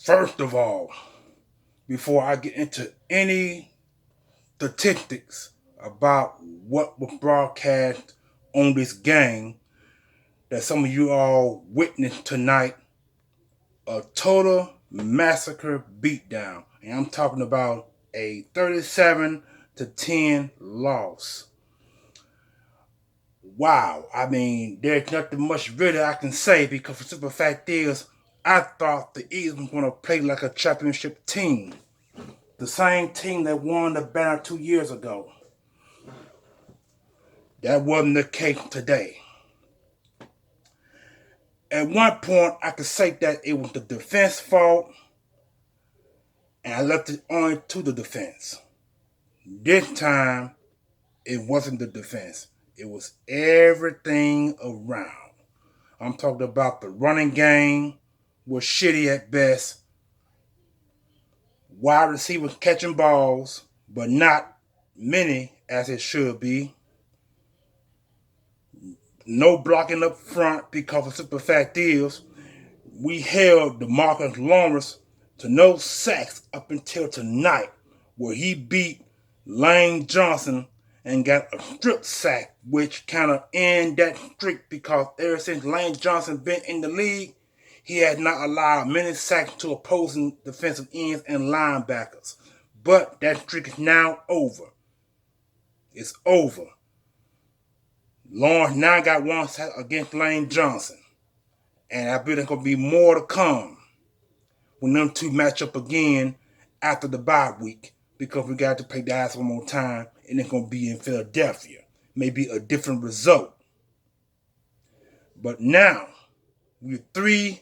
First of all, before I get into any statistics about what was broadcast on this game that some of you all witnessed tonight, a total massacre beatdown. And I'm talking about a 37-10 loss. Wow. I mean, there's nothing much really I can say because the simple fact is, I thought the Eagles were going to play like a championship team. The same team that won the banner 2 years ago. That wasn't the case today. At one point, I could say that it was the defense fault, and I left it only to the defense. This time, it wasn't the defense. It was everything around. I'm talking about the running game was shitty at best. Wide receivers catching balls, but not many as it should be. No blocking up front because the simple fact is we held DeMarcus Lawrence to no sacks up until tonight, where he beat Lane Johnson and got a strip sack, which kind of ended that streak because ever since Lane Johnson been in the league, he had not allowed many sacks to opposing defensive ends and linebackers. But that streak is now over. It's over. Lawrence now got one sack against Lane Johnson. And I bet there's going to be more to come when them two match up again after the bye week, because we got to play the ass one more time, and it's going to be in Philadelphia. Maybe a different result. But now, we're 3-4.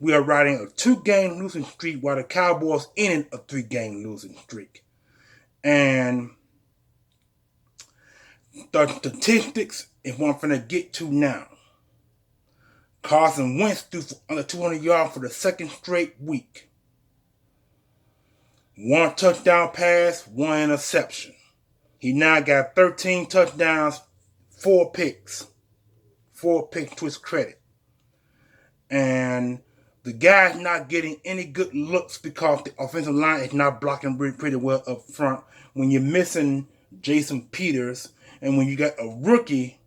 We are riding a 2-game losing streak while the Cowboys ended a 3-game losing streak. And the statistics is what I'm going to get to now. Carson Wentz threw for under 200 yards for the second straight week. 1 touchdown pass, 1 interception. He now got 13 touchdowns, 4 picks. 4 picks to his credit. And the guy's not getting any good looks because the offensive line is not blocking pretty well up front. When you're missing Jason Peters, and when you got a rookie,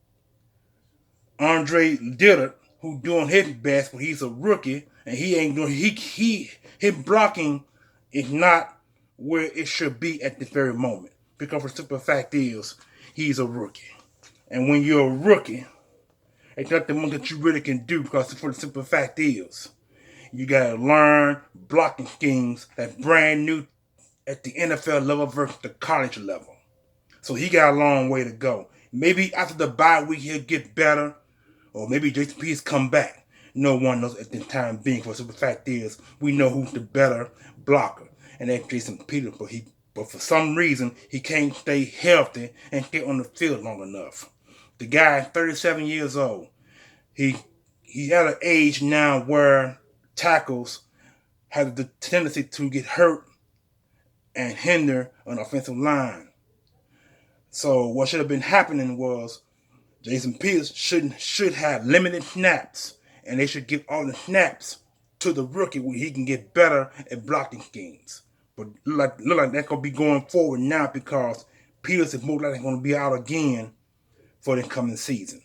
Andre Dillard, who doing his best, but he's a rookie, and he ain't doing his blocking is not where it should be at this very moment. Because the simple fact is, he's a rookie. And when you're a rookie, it's not the one that you really can do, because for the simple fact is, you gotta learn blocking schemes that's brand new at the NFL level versus the college level. So he got a long way to go. Maybe after the bye week he'll get better, or maybe Jason Peters come back. No one knows at the time being. For the simple fact is, we know who's the better blocker, and that's Jason Peters. But for some reason, he can't stay healthy and stay on the field long enough. The guy is 37 years old. He at an age now where tackles have the tendency to get hurt and hinder an offensive line. So what should have been happening was Jason Peters should have limited snaps, and they should give all the snaps to the rookie where he can get better at blocking schemes. But look like that's gonna be going forward now, because Peters is more likely going to be out again for the coming season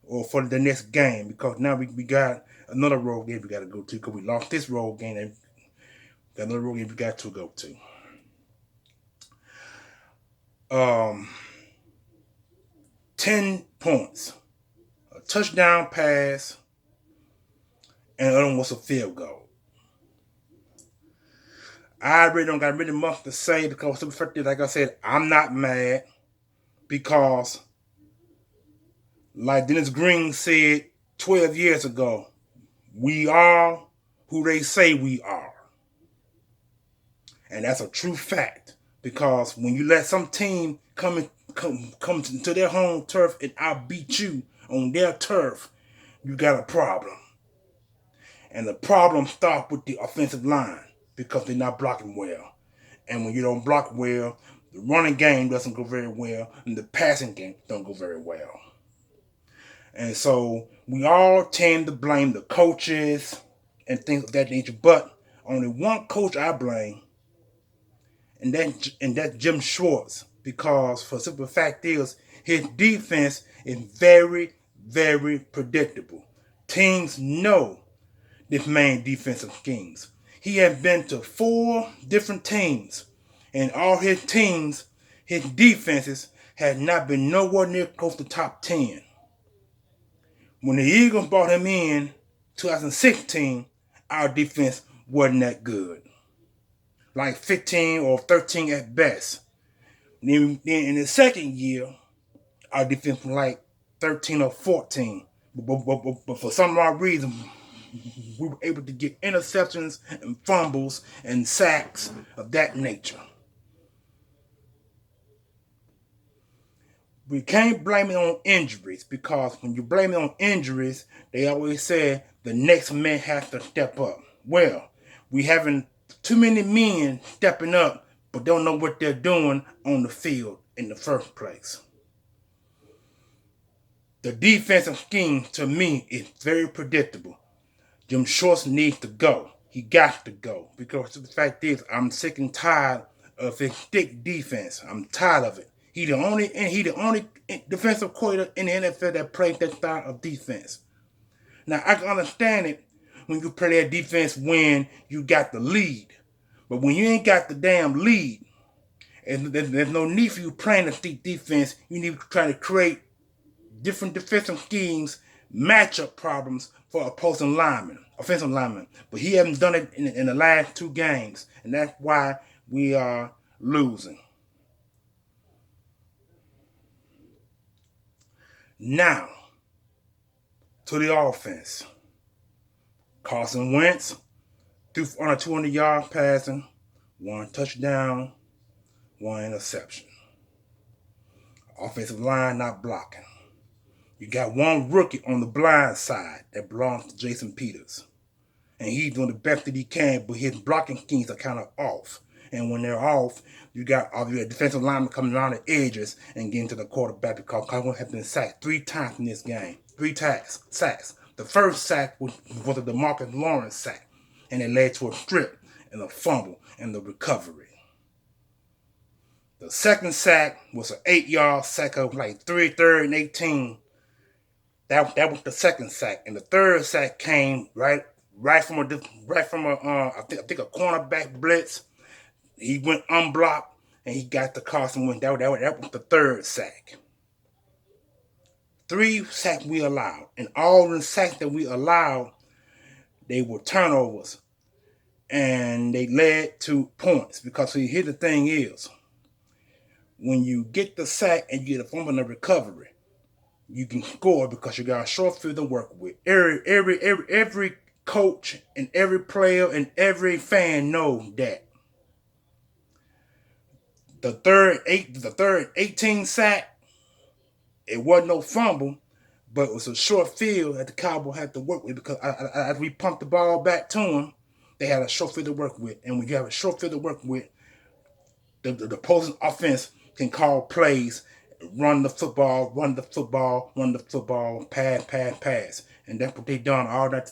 or for the next game, because now we got another road game we got to go to, because we lost this road game and got another road game we got to go to. 10 points, a touchdown pass, and the other one was a field goal. I really don't got really much to say, because like I said, I'm not mad, because like Dennis Green said 12 years ago, we are who they say we are. And that's a true fact, because when you let some team come to their home turf and outbeat you on their turf, you got a problem. And the problem starts with the offensive line, because they're not blocking well. And when you don't block well, the running game doesn't go very well, and the passing game don't go very well. And so we all tend to blame the coaches and things of that nature. But only one coach I blame, and that's Jim Schwartz, because for the simple fact is his defense is very, very predictable. Teams know this main defensive schemes. He has been to 4 different teams, and all his teams, his defenses had not been nowhere near close to top 10. When the Eagles brought him in 2016, our defense wasn't that good. Like 15 or 13 at best. Then in the second year, our defense was like 13 or 14. But for some odd reason, we were able to get interceptions and fumbles and sacks of that nature. We can't blame it on injuries, because when you blame it on injuries, they always say the next man has to step up. Well, we having too many men stepping up but don't know what they're doing on the field in the first place. The defensive scheme, to me, is very predictable. Jim Schwartz needs to go. He got to go, because the fact is, I'm sick and tired of his thick defense. I'm tired of it. He the only defensive coordinator in the NFL that plays that style of defense. Now, I can understand it when you play that defense when you got the lead. But when you ain't got the damn lead, and there's no need for you playing a thick defense, you need to try to create different defensive schemes, matchup problems for opposing linemen, offensive linemen. But he hasn't done it in the last 2 games, and that's why we are losing. Now, to the offense. Carson Wentz threw on a 200-yard passing, 1 touchdown, 1 interception. Offensive line not blocking. You got 1 rookie on the blind side that belongs to Jason Peters. And he's doing the best that he can, but his blocking schemes are kind of off. And when they're off, you got defensive linemen coming around the edges and getting to the quarterback, because Carson has been sacked 3 times in this game. 3 sacks. The first sack was a DeMarcus Lawrence sack, and it led to a strip and a fumble and the recovery. The second sack was an 8-yard sack of like 3rd and 18. That was the second sack, and the third sack came right from a I think a cornerback blitz. He went unblocked, and he got the Carson Wentz. That was the 3rd sack. 3 sacks we allowed, and all the sacks that we allowed, they were turnovers, and they led to points. Because see, here the thing is, when you get the sack and you get a fumble and a recovery, you can score because you got a short field to work with. Every coach and every player and every fan knows that. The third 18 sack, it wasn't no fumble, but it was a short field that the Cowboys had to work with, because as we pumped the ball back to them, they had a short field to work with. And when you have a short field to work with, the opposing offense can call plays, run the football, pass. And that's what they done all that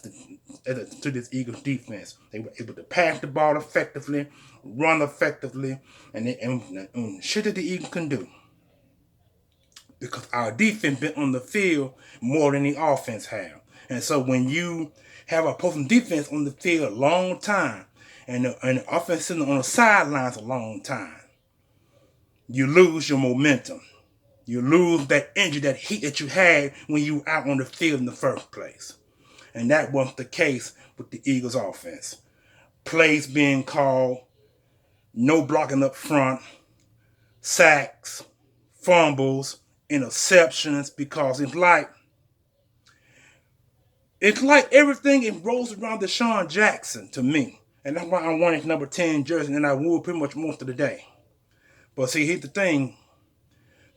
to this Eagles defense. They were able to pass the ball effectively, run effectively, and shit that the Eagles can do. Because our defense been on the field more than the offense have. And so when you have a opposing defense on the field a long time, and the offense sitting on the sidelines a long time, you lose your momentum. You lose that energy, that heat that you had when you were out on the field in the first place. And that wasn't the case with the Eagles offense. Plays being called, no blocking up front, sacks, fumbles, interceptions, because it's like everything it rolls around Deshaun Jackson to me. And that's why I won his number 10 jersey, and I wore pretty much most of the day. But see, here's the thing.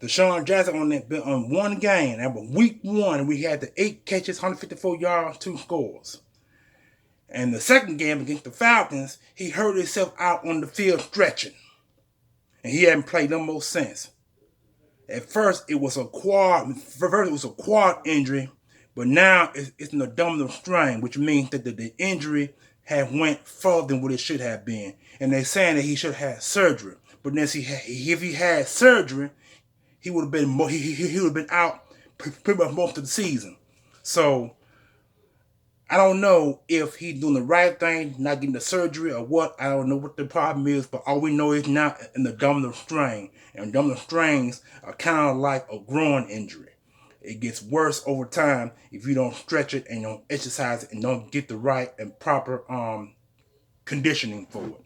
Deshaun Jackson on 1 game, that was week 1, we had the 8 catches, 154 yards, 2 scores. And the second game against the Falcons, he hurt himself out on the field stretching. And he hadn't played no more since. At first, it was a quad injury, But now it's an abdominal strain, which means that the injury had went further than what it should have been. And they're saying that he should have had surgery. But then if he had surgery, he would have been he would have been out pretty much most of the season. So I don't know if he's doing the right thing, not getting the surgery or what. I don't know what the problem is, but all we know is now an abdominal strain. And abdominal strains are kind of like a growing injury. It gets worse over time if you don't stretch it and don't exercise it and don't get the right and proper conditioning for it.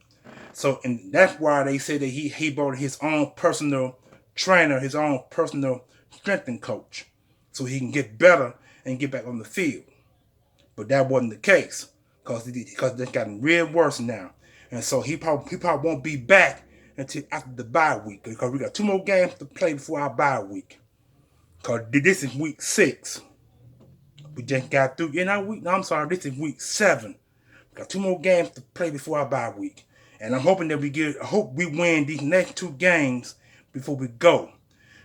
So, and that's why they say that he brought his own personal trainer, his own personal strengthening coach, so he can get better and get back on the field. But that wasn't the case because it's gotten real worse now, and so he probably won't be back until after the bye week because we got 2 more games to play before our bye week. Because this is week 6. We just got through. This is week 7. We got 2 more games to play before our bye week. And I'm hoping that I hope we win these next 2 games before we go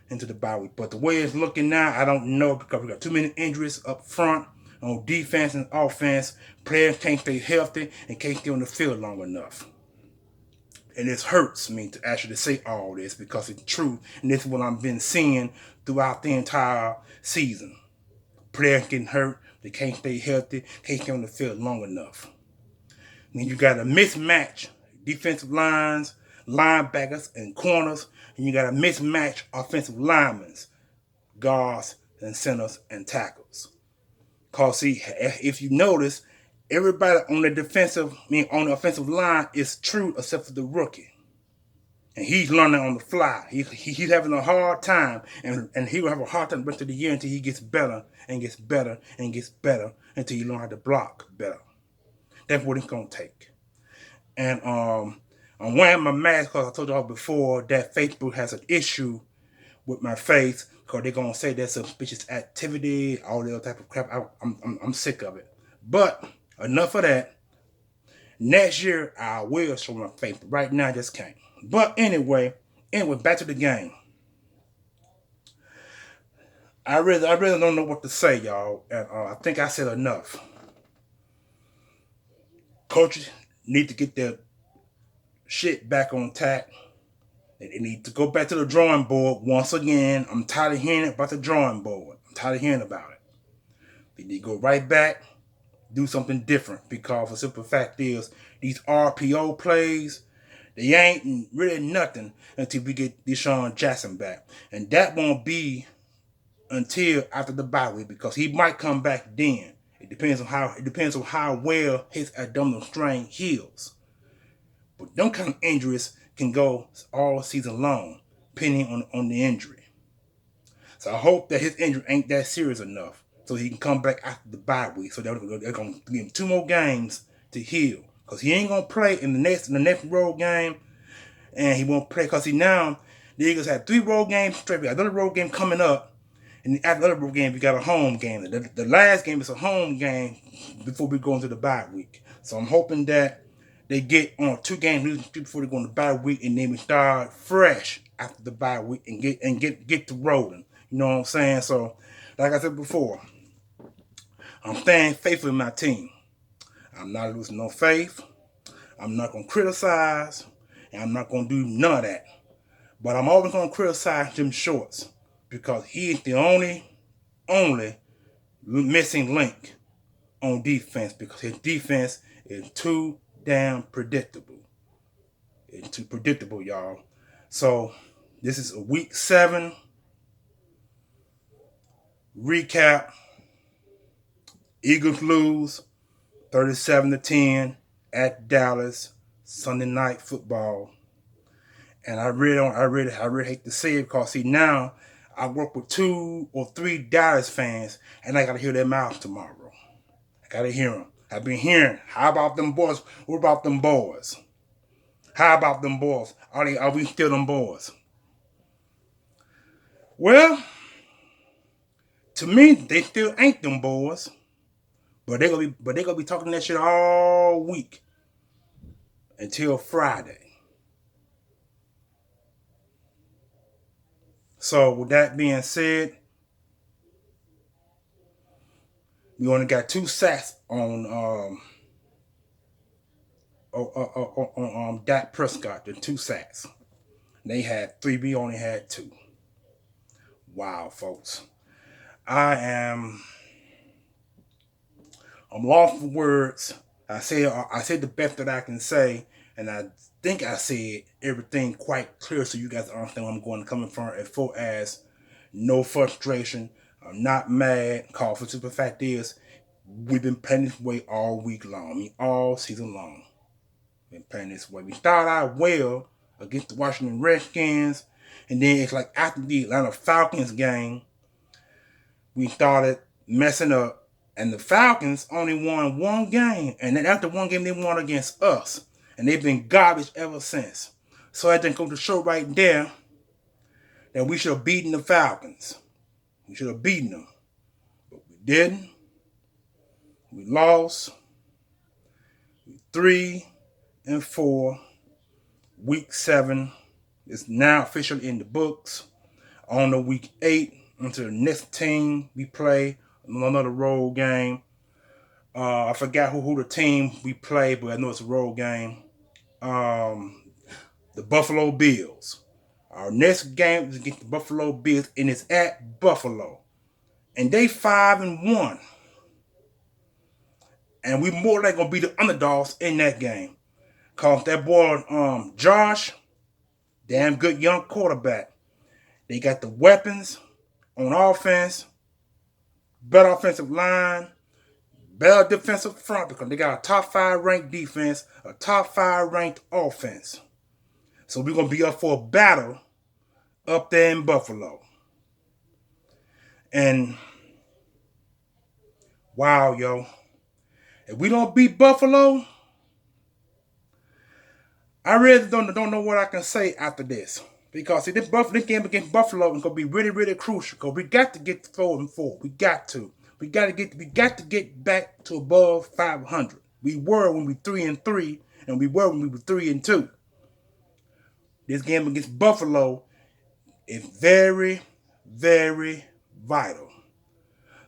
into the bye week. But the way it's looking now, I don't know because we got too many injuries up front on defense and offense. Players can't stay healthy and can't stay on the field long enough. And it hurts me to actually say all this because it's true. And this is what I've been seeing throughout the entire season. Players getting hurt. They can't stay healthy. Can't stay on the field long enough. And you got a mismatch. Defensive lines, linebackers, and corners. And you got a mismatch offensive linemen, guards, and centers, and tackles. Because, see, if you notice, everybody on the offensive line is true except for the rookie. And he's learning on the fly. He's having a hard time, and he will have a hard time the rest of the year until he gets better and gets better and gets better until he learns how to block better. That's what it's going to take. And I'm wearing my mask because I told y'all before that Facebook has an issue with my face because they're going to say there's suspicious activity, all that type of crap. I'm sick of it. But enough of that. Next year, I will show my face. But right now, I just can't. But anyway, back to the game. I really don't know what to say, y'all. And I think I said enough. Coaches need to get their shit back on track. They need to go back to the drawing board once again. I'm tired of hearing about the drawing board. I'm tired of hearing about it. They need to go right back, do something different. Because the simple fact is, these RPO plays, they ain't really nothing until we get Deshaun Jackson back. And that won't be until after the bye week because he might come back then. It depends on how well his abdominal strain heals. But them kind of injuries can go all season long, depending on the injury. So I hope that his injury ain't that serious enough so he can come back after the bye week. So they're going to give him 2 more games to heal. Because he ain't going to play in the next road game. And he won't play because now the Eagles have 3 road games straight. We got another road game coming up. And after the other road game, we got a home game. The last game is a home game before we go into the bye week. So I'm hoping that they get on 2 games losing before they go on the bye week, and then we start fresh after the bye week and get to rolling. You know what I'm saying? So, like I said before, I'm staying faithful in my team. I'm not losing no faith. I'm not gonna criticize, and I'm not gonna do none of that. But I'm always gonna criticize Jim Shorts because he is the only missing link on defense because his defense is too damn predictable. It's too predictable, y'all. So this is a week 7 recap. Eagles lose 37-10 at Dallas Sunday Night Football. And I really hate to say it because see now I work with 2 or 3 Dallas fans and I gotta hear their mouths tomorrow. I gotta hear them. I've been hearing, how about them boys? What about them boys? How about them boys? Are we still them boys? Well, to me, they still ain't them boys. But they gonna be talking that shit all week until Friday. So with that being said, We only got 2 sacks on Dak Prescott. The 2 sacks. They had 3. We only had 2. Wow, folks. I'm lost for words. I said the best that I can say, and I think I said everything quite clear so you guys understand where I'm going coming from as far as no frustration. I'm not mad. Call for super fact is we've been playing this way all week long. I mean all season long. Been playing this way. We started out well against the Washington Redskins, and then it's like after the Atlanta Falcons game, we started messing up. And the Falcons only won 1 game. And then after 1 game, they won against us. And they've been garbage ever since. So I think go to show right there that we should have beaten the Falcons. We should have beaten them. But we didn't. We lost. 3-4. Week 7 is now officially in the books. On the week 8 until the next team we play. Another road game. I forgot who the team we play, but I know it's a road game. The Buffalo Bills. Our next game is against the Buffalo Bills, and it's at Buffalo. And they 5-1. And we more like gonna be the underdogs in that game. Cause that boy Josh, damn good young quarterback. They got the weapons on offense. Better offensive line, better defensive front because they got a top 5 ranked defense, a top 5 ranked offense. So we're going to be up for a battle up there in Buffalo. And wow, yo. If we don't beat Buffalo, I really don't know what I can say after this. Because see, this game against Buffalo is gonna be really, really crucial. Because we got to get 4-4. We got to. We got to get back to above 500. We were when we 3-3, and we were when we were 3-2. This game against Buffalo is very, very vital.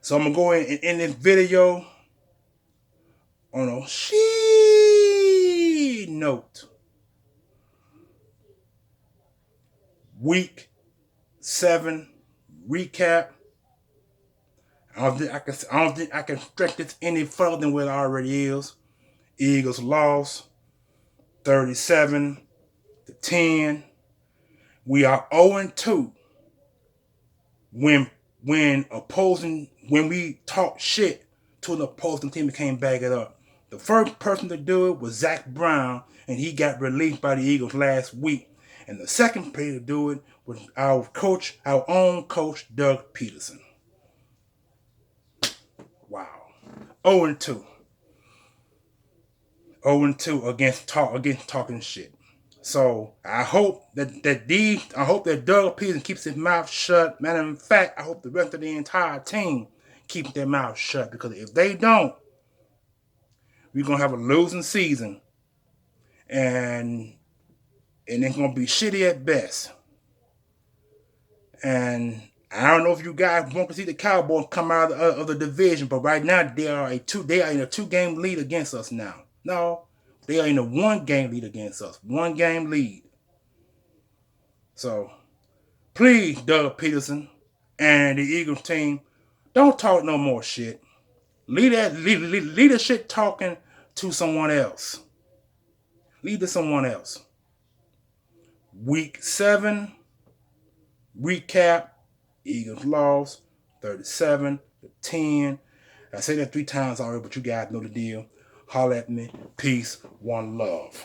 So I'm gonna go in and end this video on a she note. Week 7 recap. I don't think I can stretch this any further than what it already is. Eagles lost 37-10. We are 0-2 when we talk shit to an opposing team that can't back it up. The first person to do it was Zach Brown, and he got released by the Eagles last week. And the second player to do it was our own coach, Doug Peterson. Wow. 0-2. 0-2 against talking shit. So I hope that Doug Peterson keeps his mouth shut. Matter of fact, I hope the rest of the entire team keeps their mouth shut. Because if they don't, we're gonna have a losing season. And it's going to be shitty at best. And I don't know if you guys want to see the Cowboys come out of the division, but right now they are in a 2-game lead against us now. No, they are in a 1-game lead against us. 1-game lead. So, please, Doug Peterson and the Eagles team, don't talk no more shit. Leave the shit talking to someone else. Leave to someone else. Week 7 recap. Eagles lost 37-10. I said that 3 times already, but you guys know the deal. Holler at me. Peace. One love.